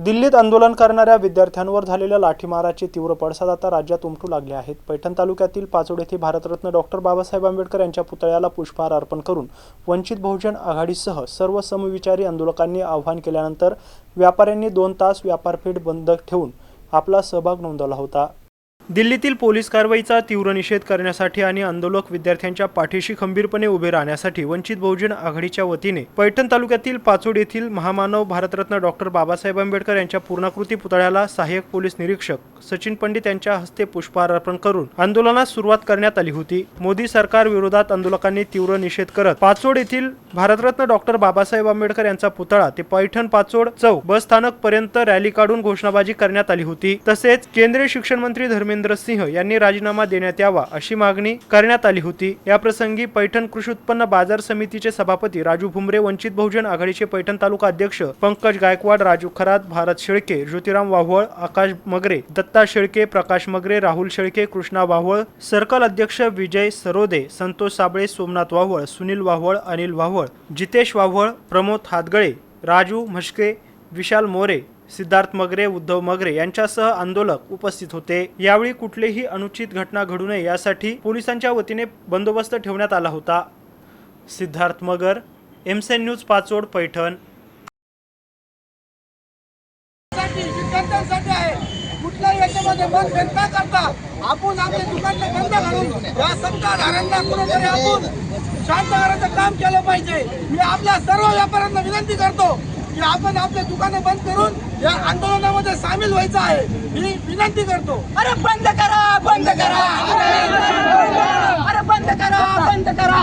दिल्लीत आंदोलन करणाऱ्या विद्यार्थ्यांवर झालेल्या लाठीमाराचे तीव्र पडसाद आता राज्यात उमटू लागले आहेत। पैठण तालुक्यातील पाचोड येथे भारतरत्न डॉक्टर बाबासाहेब आंबेडकर यांच्या पुतळ्याला पुष्पहार अर्पण करून वंचित बहुजन आघाडीसह सर्व समविचारी आंदोलकांनी आवाहन केल्यानंतर व्यापाऱ्यांनी 2 तास व्यापारपेठ बंद ठेवून आपला सहभाग नोंदवला होता। दिल्लीतील पोलीस कारवाईचा तीव्र निषेध करण्यासाठी आणि आंदोलक विद्यार्थ्यांच्या पाठीशी खंबीरपणे उभे राहण्यासाठी वंचित बहुजन आघाडीच्या वतीने पैठण तालुक्यातील पाचोड येथील महामानव भारतरत्न डॉक्टर बाबासाहेब आंबेडकर यांच्या पूर्णाकृती पुतळ्याला सहाय्यक पोलीस निरीक्षक सचिन पंडित यांच्या हस्ते पुष्पहार अर्पण करून आंदोलनास सुरुवात करण्यात आली होती। मोदी सरकार विरोधात आंदोलकांनी तीव्र निषेध करत पाचोड येथील भारतरत्न डॉक्टर बाबासाहेब आंबेडकर यांचा पुतळा ते पैठण पाचोड चौक बस स्थानक पर्यंत रॅली काढून घोषणाबाजी करण्यात आली होती। तसेच केंद्रीय शिक्षण मंत्री धर्मेंद्र सिंह यांनी राजीनामा देण्यात यावा अशी मागणी करण्यात आली होती। या प्रसंगी पैठण कृषी उत्पन्न बाजार समितीचे सभापती राजू भुमरे, वंचित बहुजन आघाडीचे पैठण तालुका अध्यक्ष पंकज गायकवाड, राजू खरात, भारत शेळके, ज्योतिराम वाव्हळ, आकाश मगरे, दत्ता शेळके, प्रकाश मगरे, राहुल शेळके, कृष्णा वाव्हळ, सर्कल अध्यक्ष विजय सरोदे, संतोष साबळे, सोमनाथ वाव्हळ, सुनील वाव्हळ, अनिल वाव्हळ, जितेश वाव्हळ, प्रमोद हातगळे, राजू म्हस्के, विशाल मोरे, सिद्धार्थ मगरे, उद्धव मगरे यांच्यासह आंदोलक उपस्थित होते। यावेळी कुठलीही अनुचित घटना घडू नये यासाठी पोलिसांच्या वतीने बंदोबस्त ठेवण्यात आला होता। सिद्धार्थ मगर, एमसेन न्यूज, पाचोड, पैठण। कुठल्याही याच्यामध्ये मन व्यक्त करता आपण आपले दुकान बंद करून या सत्ताधाऱ्यांना कुठेतरी आपण शांत करायचं काम केलं पाहिजे। मी आपल्या सर्व व्यापाऱ्यांना विनंती करतो की आपण आपले दुकानं बंद करून या आंदोलनामध्ये सामील व्हायचं आहे, मी विनंती करतो। अरे बंद करा, बंद करा, अरे बंद करा, बंद करा।